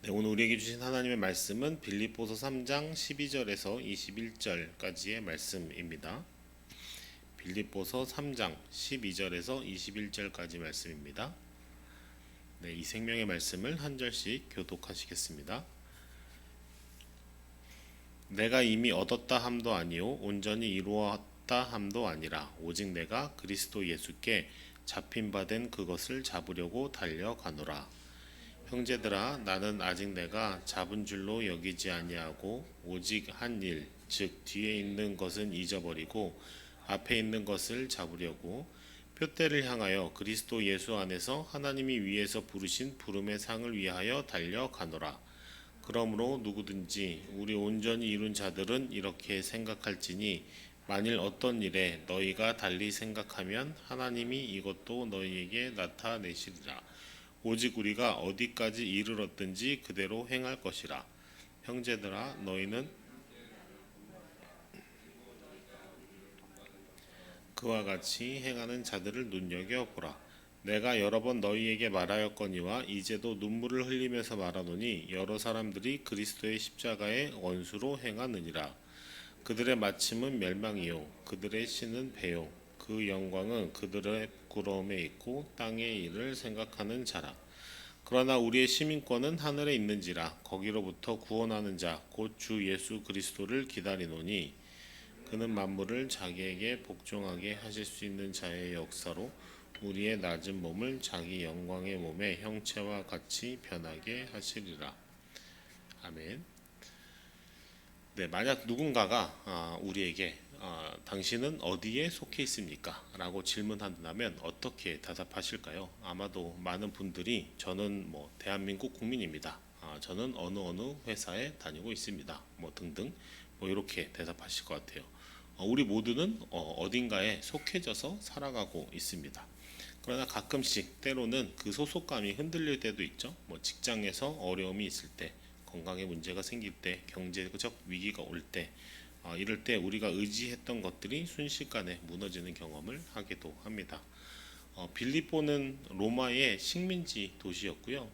네, 오늘 우리에게 주신 하나님의 말씀은 빌립보서 3장 12절에서 21절까지의 말씀입니다. 빌립보서 3장 12절에서 21절까지 말씀입니다. 네, 이 생명의 말씀을 한 절씩 교독하시겠습니다. 내가 이미 얻었다 함도 아니요 온전히 이루었다 함도 아니라 오직 내가 그리스도 예수께 잡힌 바 된 그것을 잡으려고 달려가노라. 형제들아, 나는 아직 내가 잡은 줄로 여기지 아니하고 오직 한 일, 즉 뒤에 있는 것은 잊어버리고 앞에 있는 것을 잡으려고 표대를 향하여 그리스도 예수 안에서 하나님이 위에서 부르신 부름의 상을 위하여 달려가노라. 그러므로 누구든지 우리 온전히 이룬 자들은 이렇게 생각할지니 만일 어떤 일에 너희가 달리 생각하면 하나님이 이것도 너희에게 나타내시리라. 오직 우리가 어디까지 이르렀든지 그대로 행할 것이라. 형제들아, 너희는 그와 같이 행하는 자들을 눈여겨보라. 내가 여러 번 너희에게 말하였거니와 이제도 눈물을 흘리면서 말하노니 여러 사람들이 그리스도의 십자가의 원수로 행하느니라. 그들의 마침은 멸망이요 그들의 신은 배요 그 영광은 그들의 부끄러움에 있고 땅의 일을 생각하는 자라. 그러나 우리의 시민권은 하늘에 있는지라. 거기로부터 구원하는 자 곧 주 예수 그리스도를 기다리노니 그는 만물을 자기에게 복종하게 하실 수 있는 자의 역사로 우리의 낮은 몸을 자기 영광의 몸의 형체와 같이 변하게 하시리라. 아멘. 네, 만약 누군가가 우리에게 당신은 어디에 속해 있습니까? 라고 질문한다면 어떻게 대답하실까요? 아마도 많은 분들이 저는 대한민국 국민입니다. 저는 어느 회사에 다니고 있습니다. 등등 이렇게 대답하실 것 같아요. 우리 모두는 어딘가에 속해져서 살아가고 있습니다. 그러나 가끔씩 때로는 그 소속감이 흔들릴 때도 있죠. 직장에서 어려움이 있을 때, 건강에 문제가 생길 때, 경제적 위기가 올 때, 이럴 때 우리가 의지했던 것들이 순식간에 무너지는 경험을 하기도 합니다. 빌립보는 로마의 식민지 도시였고요.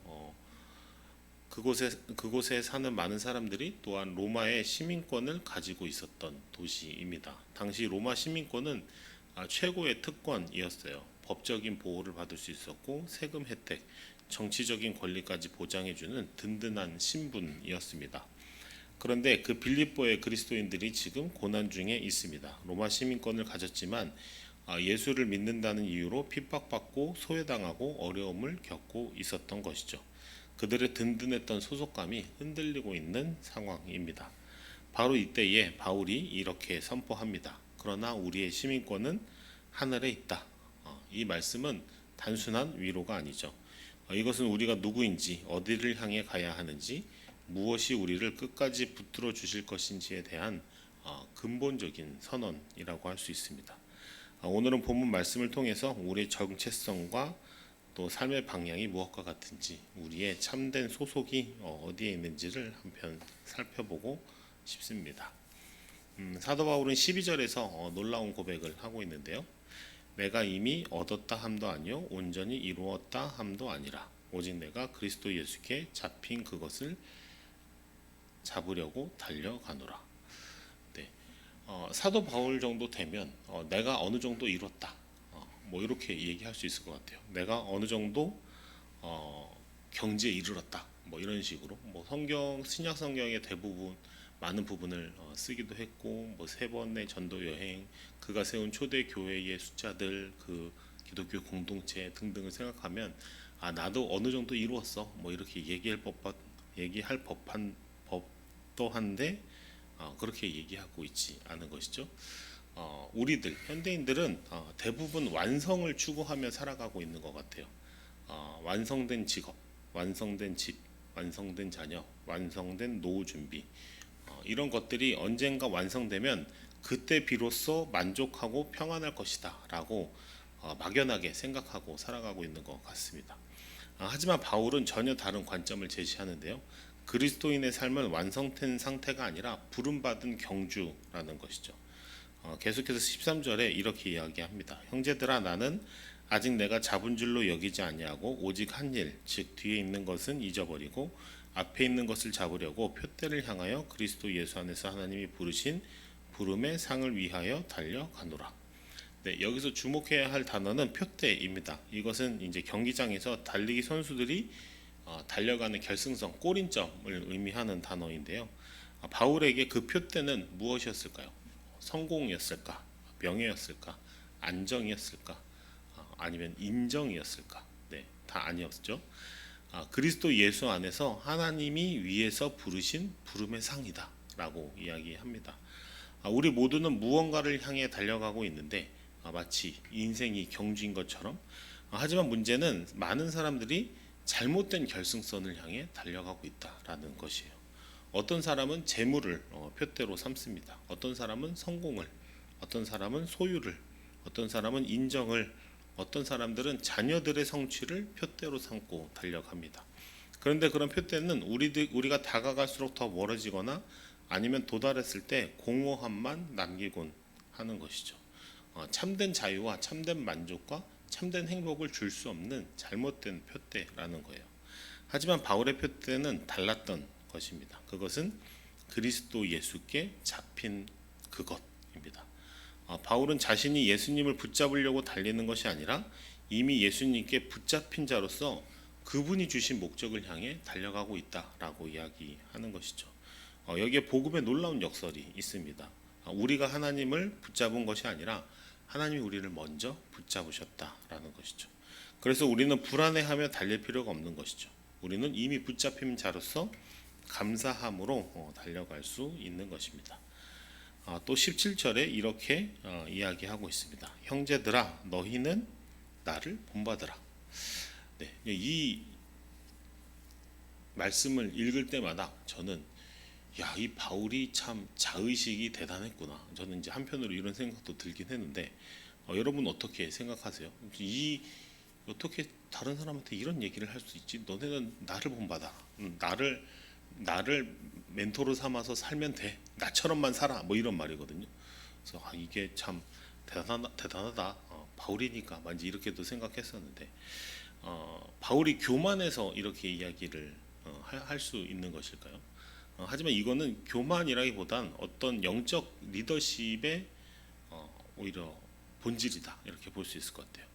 그곳에 사는 많은 사람들이 또한 로마의 시민권을 가지고 있었던 도시입니다. 당시 로마 시민권은 최고의 특권이었어요. 법적인 보호를 받을 수 있었고 세금 혜택, 정치적인 권리까지 보장해주는 든든한 신분이었습니다. 그런데 그 빌립보의 그리스도인들이 지금 고난 중에 있습니다. 로마 시민권을 가졌지만 예수를 믿는다는 이유로 핍박받고 소외당하고 어려움을 겪고 있었던 것이죠. 그들의 든든했던 소속감이 흔들리고 있는 상황입니다. 바로 이때에 바울이 이렇게 선포합니다. 그러나 우리의 시민권은 하늘에 있다. 이 말씀은 단순한 위로가 아니죠. 이것은 우리가 누구인지, 어디를 향해 가야 하는지, 무엇이 우리를 끝까지 붙들어 주실 것인지에 대한 근본적인 선언이라고 할 수 있습니다. 오늘은 본문 말씀을 통해서 우리의 정체성과 또 삶의 방향이 무엇과 같은지, 우리의 참된 소속이 어디에 있는지를 한편 살펴보고 싶습니다. 사도 바울은 12절에서 놀라운 고백을 하고 있는데요. 내가 이미 얻었다 함도 아니요 온전히 이루었다 함도 아니라 오직 내가 그리스도 예수께 잡힌 그것을 잡으려고 달려가노라. 네, 사도 바울 정도 되면 내가 어느 정도 이뤘다. 이렇게 얘기할 수 있을 것 같아요. 내가 어느 정도 경지에 이르렀다. 이런 식으로 신약 성경의 대부분 많은 부분을 쓰기도 했고 3번의 전도 여행, 그가 세운 초대 교회의 숫자들, 그 기독교 공동체 등등을 생각하면 나도 어느 정도 이루었어. 이렇게 얘기할 법한 법도 한데 그렇게 얘기하고 있지 않은 것이죠. 우리들 현대인들은 대부분 완성을 추구하며 살아가고 있는 것 같아요. 완성된 직업, 완성된 집, 완성된 자녀, 완성된 노후 준비, 이런 것들이 언젠가 완성되면 그때 비로소 만족하고 평안할 것이다 라고 막연하게 생각하고 살아가고 있는 것 같습니다. 하지만 바울은 전혀 다른 관점을 제시하는데요. 그리스도인의 삶은 완성된 상태가 아니라 부름받은 경주라는 것이죠. 계속해서 13절에 이렇게 이야기합니다. 형제들아, 나는 아직 내가 잡은 줄로 여기지 아니하고 오직 한 일, 즉 뒤에 있는 것은 잊어버리고 앞에 있는 것을 잡으려고 표대를 향하여 그리스도 예수 안에서 하나님이 부르신 부름의 상을 위하여 달려가노라. 네, 여기서 주목해야 할 단어는 표대입니다. 이것은 이제 경기장에서 달리기 선수들이 달려가는 결승선, 골인점을 의미하는 단어인데요. 바울에게 그 표대는 무엇이었을까요? 성공이었을까? 명예였을까? 안정이었을까? 아니면 인정이었을까? 네, 다 아니었죠. 그리스도 예수 안에서 하나님이 위에서 부르신 부름의 상이다라고 이야기합니다. 우리 모두는 무언가를 향해 달려가고 있는데 마치 인생이 경주인 것처럼, 하지만 문제는 많은 사람들이 잘못된 결승선을 향해 달려가고 있다라는 것이에요. 어떤 사람은 재물을 표대로 삼습니다. 어떤 사람은 성공을, 어떤 사람은 소유를, 어떤 사람은 인정을, 어떤 사람들은 자녀들의 성취를 표대로 삼고 달려갑니다. 그런데 그런 표대는 우리가 다가갈수록 더 멀어지거나 아니면 도달했을 때 공허함만 남기곤 하는 것이죠. 참된 자유와 참된 만족과 참된 행복을 줄 수 없는 잘못된 표대라는 거예요. 하지만 바울의 표대는 달랐던 것입니다. 그것은 그리스도 예수께 잡힌 그것입니다. 바울은 자신이 예수님을 붙잡으려고 달리는 것이 아니라 이미 예수님께 붙잡힌 자로서 그분이 주신 목적을 향해 달려가고 있다라고 이야기하는 것이죠. 여기에 복음의 놀라운 역설이 있습니다. 우리가 하나님을 붙잡은 것이 아니라 하나님이 우리를 먼저 붙잡으셨다라는 것이죠. 그래서 우리는 불안해하며 달릴 필요가 없는 것이죠. 우리는 이미 붙잡힌 자로서 감사함으로 달려갈 수 있는 것입니다. 또 17절에 이렇게 이야기하고 있습니다. 형제들아 너희는 나를 본받으라. 네, 이 말씀을 읽을 때마다 저는 이 바울이 참 자의식이 대단했구나. 저는 이제 한편으로 이런 생각도 들긴 했는데 여러분 어떻게 생각하세요? 어떻게 다른 사람한테 이런 얘기를 할 수 있지? 너네는 나를 본받아. 나를 멘토로 삼아서 살면 돼. 나처럼만 살아. 뭐 이런 말이거든요. 그래서 이게 참 대단하다. 바울이니까 만지 이렇게도 생각했었는데 바울이 교만해서 이렇게 이야기를 할 수 있는 것일까요? 하지만 이거는 교만이라기보단 어떤 영적 리더십의 오히려 본질이다 이렇게 볼 수 있을 것 같아요.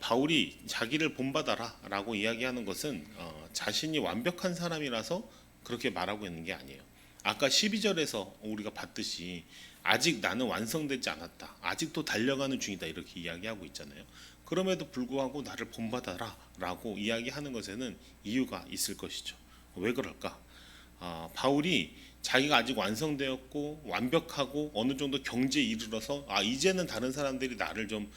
바울이 자기를 본받아라 라고 이야기하는 것은 자신이 완벽한 사람이라서 그렇게 말하고 있는 게 아니에요. 아까 12절에서 우리가 봤듯이 아직 나는 완성되지 않았다, 아직도 달려가는 중이다 이렇게 이야기하고 있잖아요. 그럼에도 불구하고 나를 본받아라 라고 이야기하는 것에는 이유가 있을 것이죠. 왜 그럴까? 바울이 자기가 아직 완성되었고 완벽하고 어느 정도 경지에 이르러서 이제는 다른 사람들이 나를 좀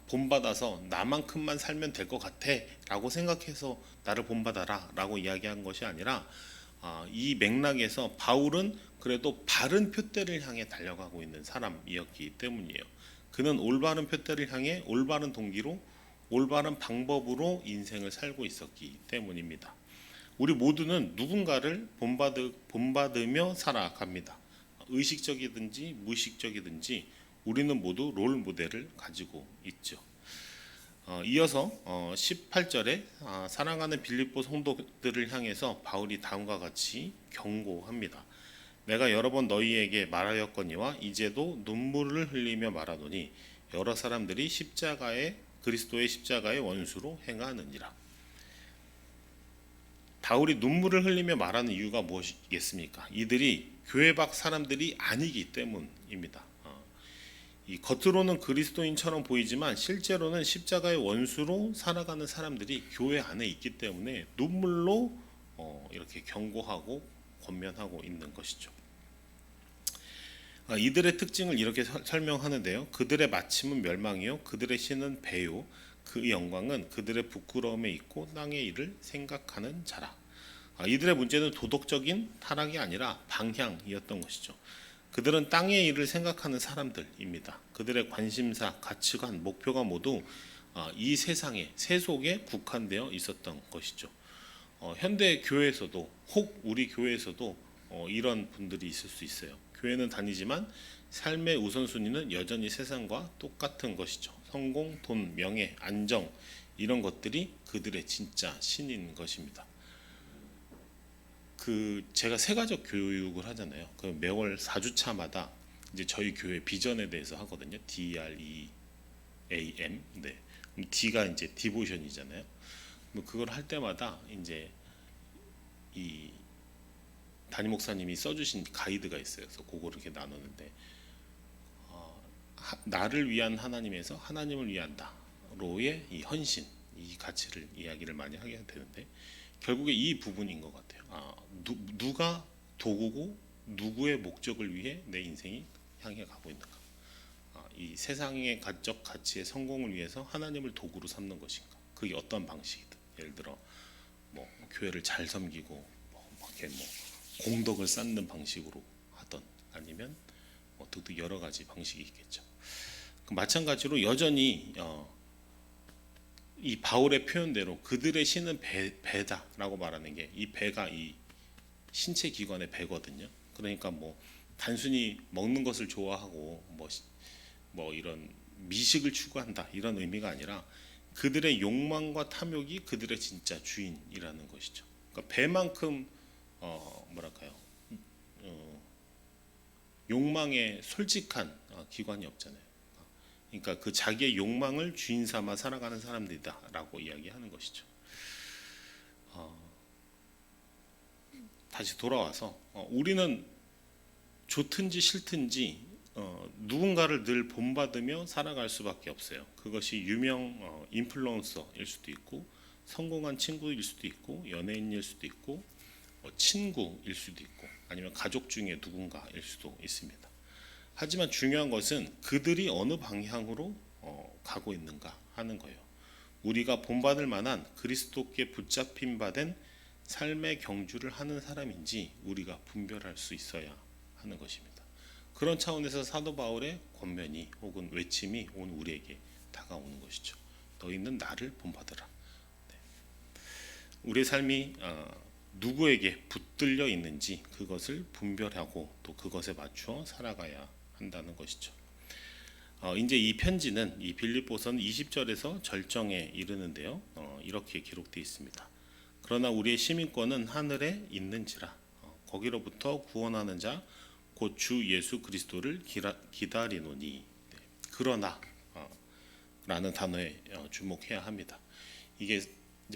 본받아서 나만큼만 살면 될 것 같아 라고 생각해서 나를 본받아라 라고 이야기한 것이 아니라 이 맥락에서 바울은 그래도 바른 표대를 향해 달려가고 있는 사람이었기 때문이에요. 그는 올바른 표대를 향해 올바른 동기로 올바른 방법으로 인생을 살고 있었기 때문입니다. 우리 모두는 누군가를 본받으며 살아갑니다. 의식적이든지 무의식적이든지 우리는 모두 롤 모델을 가지고 있죠. 이어서 18절에 사랑하는 빌립보 성도들을 향해서 바울이 다음과 같이 경고합니다. 내가 여러 번 너희에게 말하였거니와 이제도 눈물을 흘리며 말하노니 여러 사람들이 그리스도의 십자가의 원수로 행하느니라. 바울이 눈물을 흘리며 말하는 이유가 무엇이겠습니까? 이들이 교회 밖 사람들이 아니기 때문입니다. 이 겉으로는 그리스도인처럼 보이지만 실제로는 십자가의 원수로 살아가는 사람들이 교회 안에 있기 때문에 눈물로 이렇게 경고하고 권면하고 있는 것이죠. 이들의 특징을 이렇게 설명하는데요. 그들의 마침은 멸망이요 그들의 신은 배요 그 영광은 그들의 부끄러움에 있고 땅의 일을 생각하는 자라. 이들의 문제는 도덕적인 타락이 아니라 방향이었던 것이죠. 그들은 땅의 일을 생각하는 사람들입니다. 그들의 관심사, 가치관, 목표가 모두 이 세상의 세속에 국한되어 있었던 것이죠. 현대 교회에서도 혹 우리 교회에서도 이런 분들이 있을 수 있어요. 교회는 다니지만 삶의 우선순위는 여전히 세상과 똑같은 것이죠. 성공, 돈, 명예, 안정 이런 것들이 그들의 진짜 신인 것입니다. 제가 세가족 교육을 하잖아요. 그 매월 4주차마다 이제 저희 교회 비전에 대해서 하거든요. DREAM. 네. D가 이제 디보션이잖아요. 뭐 그걸 할 때마다 이제 이 담임 목사님이 써주신 가이드가 있어요. 그래서 그거를 이렇게 나누는데 나를 위한 하나님에서 하나님을 위한다로의 이 헌신, 이 가치를 이야기를 많이 하게 되는데 결국에 이 부분인 것 같아요. 누가 도구고 누구의 목적을 위해 내 인생이 향해 가고 있는가? 이 세상의 가적 가치의 성공을 위해서 하나님을 도구로 삼는 것인가? 그게 어떤 방식이든 예를 들어 뭐 교회를 잘 섬기고 뭐 공덕을 쌓는 방식으로 하던 아니면 등등 여러 가지 방식이 있겠죠. 마찬가지로 여전히 이 바울의 표현대로 그들의 신은 배다라고 말하는 게 이 배가 이 신체 기관의 배거든요. 그러니까 뭐 단순히 먹는 것을 좋아하고 뭐 이런 미식을 추구한다 이런 의미가 아니라 그들의 욕망과 탐욕이 그들의 진짜 주인이라는 것이죠. 그러니까 배만큼 뭐랄까요? 욕망에 솔직한 기관이 없잖아요. 그러니까 그 자기의 욕망을 주인 삼아 살아가는 사람들이다라고 이야기하는 것이죠. 다시 돌아와서 우리는 좋든지 싫든지 누군가를 늘 본받으며 살아갈 수밖에 없어요. 그것이 유명 인플루언서일 수도 있고 성공한 친구일 수도 있고 연예인일 수도 있고 친구일 수도 있고 아니면 가족 중에 누군가일 수도 있습니다. 하지만 중요한 것은 그들이 어느 방향으로 가고 있는가 하는 거예요. 우리가 본받을 만한 그리스도께 붙잡힌 바 된 삶의 경주를 하는 사람인지 우리가 분별할 수 있어야 하는 것입니다. 그런 차원에서 사도 바울의 권면이 혹은 외침이 오늘 우리에게 다가오는 것이죠. 너희는 나를 본받으라. 네. 우리의 삶이 누구에게 붙들려 있는지 그것을 분별하고 또 그것에 맞추어 살아가야 한다는 것이죠. 이제 이 편지는 이 빌립보서는 20절에서 절정에 이르는데요. 이렇게 기록되어 있습니다. 그러나 우리의 시민권은 하늘에 있는지라 거기로부터 구원하는 자 곧 주 예수 그리스도를 기다리노니. 네. 그러나 라는 단어에 주목해야 합니다. 이게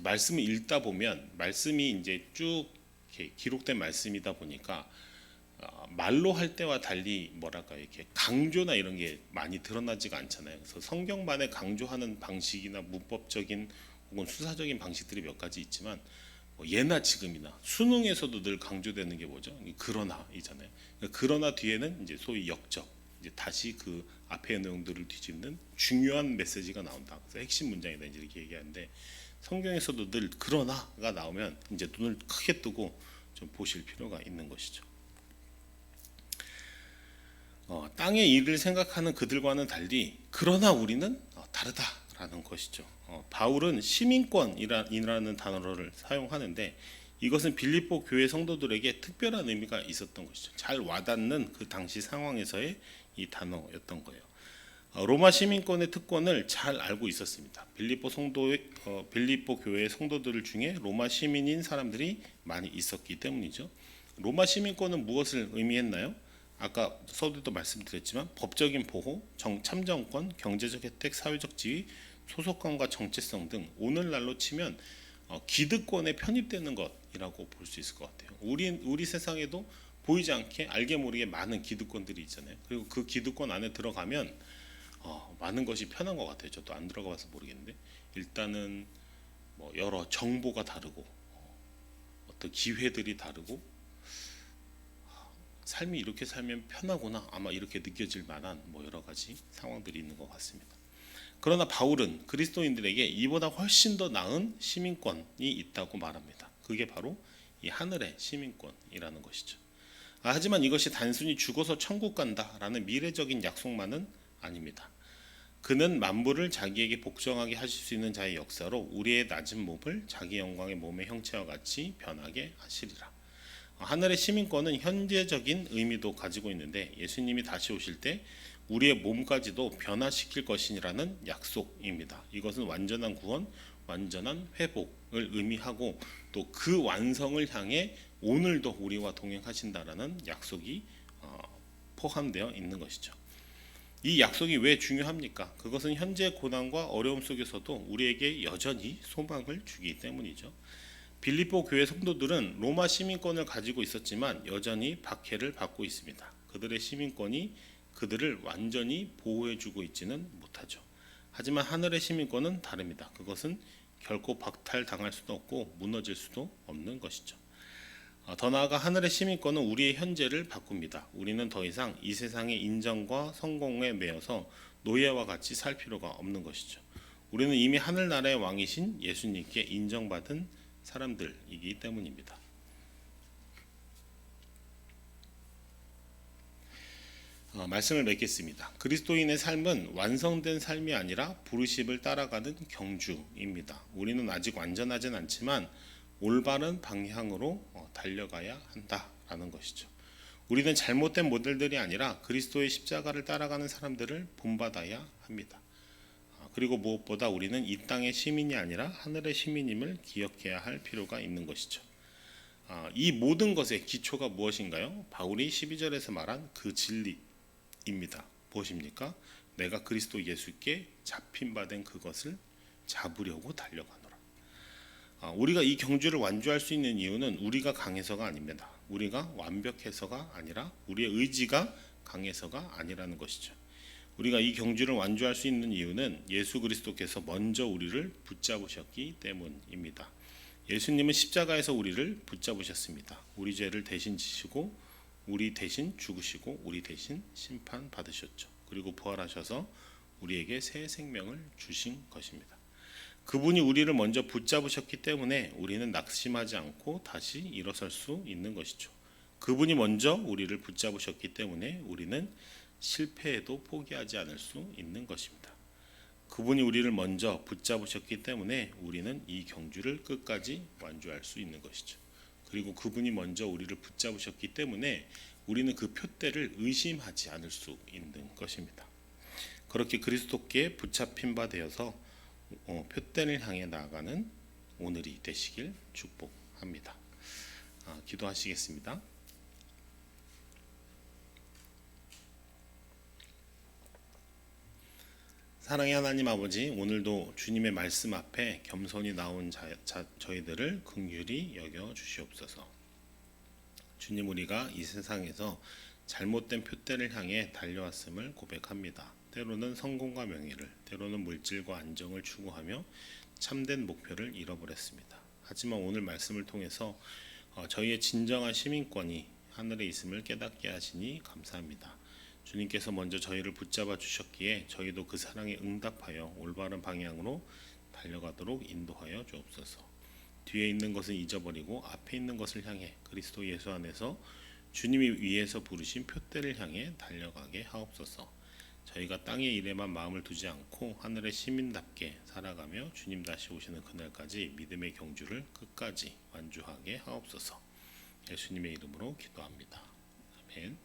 말씀을 읽다 보면 말씀이 이제 쭉 이렇게 기록된 말씀이다 보니까 말로 할 때와 달리 뭐랄까 이렇게 강조나 이런 게 많이 드러나지가 않잖아요. 그래서 성경만에 강조하는 방식이나 문법적인 혹은 수사적인 방식들이 몇 가지 있지만 예나 지금이나 수능에서도 늘 강조되는 게 뭐죠? 그러나이잖아요. 그러나 뒤에는 이제 소위 역적, 이제 다시 그 앞의 내용들을 뒤집는 중요한 메시지가 나온다. 그래서 핵심 문장이다 이렇게 얘기하는데 성경에서도 늘 그러나가 나오면 이제 눈을 크게 뜨고 좀 보실 필요가 있는 것이죠. 땅의 일을 생각하는 그들과는 달리 그러나 우리는 다르다라는 것이죠. 바울은 시민권이라는 단어를 사용하는데 이것은 빌립보 교회 성도들에게 특별한 의미가 있었던 것이죠. 잘 와닿는 그 당시 상황에서의 이 단어였던 거예요. 로마 시민권의 특권을 잘 알고 있었습니다. 빌립보 교회 성도들 중에 로마 시민인 사람들이 많이 있었기 때문이죠. 로마 시민권은 무엇을 의미했나요? 아까 서두에도 말씀드렸지만 법적인 보호, 참정권, 경제적 혜택, 사회적 지위, 소속감과 정체성 등 오늘날로 치면 기득권에 편입되는 것이라고 볼 수 있을 것 같아요. 우리 세상에도 보이지 않게 알게 모르게 많은 기득권들이 있잖아요. 그리고 그 기득권 안에 들어가면 많은 것이 편한 것 같아요. 저도 안 들어가봐서 모르겠는데 일단은 뭐 여러 정보가 다르고 어떤 기회들이 다르고 삶이 이렇게 살면 편하구나 아마 이렇게 느껴질 만한 뭐 여러 가지 상황들이 있는 것 같습니다. 그러나 바울은 그리스도인들에게 이보다 훨씬 더 나은 시민권이 있다고 말합니다. 그게 바로 이 하늘의 시민권이라는 것이죠. 하지만 이것이 단순히 죽어서 천국 간다라는 미래적인 약속만은 아닙니다. 그는 만물을 자기에게 복종하게 하실 수 있는 자의 역사로 우리의 낮은 몸을 자기 영광의 몸의 형체와 같이 변하게 하시리라. 하늘의 시민권은 현재적인 의미도 가지고 있는데 예수님이 다시 오실 때 우리의 몸까지도 변화시킬 것이라는 약속입니다. 이것은 완전한 구원, 완전한 회복을 의미하고 또 그 완성을 향해 오늘도 우리와 동행하신다라는 약속이 포함되어 있는 것이죠. 이 약속이 왜 중요합니까? 그것은 현재 고난과 어려움 속에서도 우리에게 여전히 소망을 주기 때문이죠. 빌립보 교회 성도들은 로마 시민권을 가지고 있었지만 여전히 박해를 받고 있습니다. 그들의 시민권이 그들을 완전히 보호해주고 있지는 못하죠. 하지만 하늘의 시민권은 다릅니다. 그것은 결코 박탈당할 수도 없고 무너질 수도 없는 것이죠. 더 나아가 하늘의 시민권은 우리의 현재를 바꿉니다. 우리는 더 이상 이 세상의 인정과 성공에 매여서 노예와 같이 살 필요가 없는 것이죠. 우리는 이미 하늘나라의 왕이신 예수님께 인정받은 사람들이기 때문입니다. 말씀을 맺겠습니다. 그리스도인의 삶은 완성된 삶이 아니라 부르심을 따라가는 경주입니다. 우리는 아직 완전하진 않지만 올바른 방향으로 달려가야 한다라는 것이죠. 우리는 잘못된 모델들이 아니라 그리스도의 십자가를 따라가는 사람들을 본받아야 합니다. 그리고 무엇보다 우리는 이 땅의 시민이 아니라 하늘의 시민임을 기억해야 할 필요가 있는 것이죠. 이 모든 것의 기초가 무엇인가요? 바울이 12절에서 말한 그 진리입니다. 무엇입니까? 내가 그리스도 예수께 잡힌 바 된 그것을 잡으려고 달려가노라. 우리가 이 경주를 완주할 수 있는 이유는 우리가 강해서가 아닙니다. 우리가 완벽해서가 아니라 우리의 의지가 강해서가 아니라는 것이죠. 우리가 이 경주를 완주할 수 있는 이유는 예수 그리스도께서 먼저 우리를 붙잡으셨기 때문입니다. 예수님은 십자가에서 우리를 붙잡으셨습니다. 우리 죄를 대신 지시고 우리 대신 죽으시고 우리 대신 심판받으셨죠. 그리고 부활하셔서 우리에게 새 생명을 주신 것입니다. 그분이 우리를 먼저 붙잡으셨기 때문에 우리는 낙심하지 않고 다시 일어설 수 있는 것이죠. 그분이 먼저 우리를 붙잡으셨기 때문에 우리는 실패해도 포기하지 않을 수 있는 것입니다. 그분이 우리를 먼저 붙잡으셨기 때문에 우리는 이 경주를 끝까지 완주할 수 있는 것이죠. 그리고 그분이 먼저 우리를 붙잡으셨기 때문에 우리는 그 표대를 의심하지 않을 수 있는 것입니다. 그렇게 그리스도께 붙잡힌 바 되어서 표대를 향해 나아가는 오늘이 되시길 축복합니다. 기도하시겠습니다. 사랑의 하나님 아버지, 오늘도 주님의 말씀 앞에 겸손히 나온 저희들을 긍휼히 여겨 주시옵소서. 주님, 우리가 이 세상에서 잘못된 표대를 향해 달려왔음을 고백합니다. 때로는 성공과 명예를, 때로는 물질과 안정을 추구하며 참된 목표를 잃어버렸습니다. 하지만 오늘 말씀을 통해서 저희의 진정한 시민권이 하늘에 있음을 깨닫게 하시니 감사합니다. 주님께서 먼저 저희를 붙잡아 주셨기에 저희도 그 사랑에 응답하여 올바른 방향으로 달려가도록 인도하여 주옵소서. 뒤에 있는 것은 잊어버리고 앞에 있는 것을 향해 그리스도 예수 안에서 주님이 위에서 부르신 표대를 향해 달려가게 하옵소서. 저희가 땅의 일에만 마음을 두지 않고 하늘의 시민답게 살아가며 주님 다시 오시는 그날까지 믿음의 경주를 끝까지 완주하게 하옵소서. 예수님의 이름으로 기도합니다. 아멘.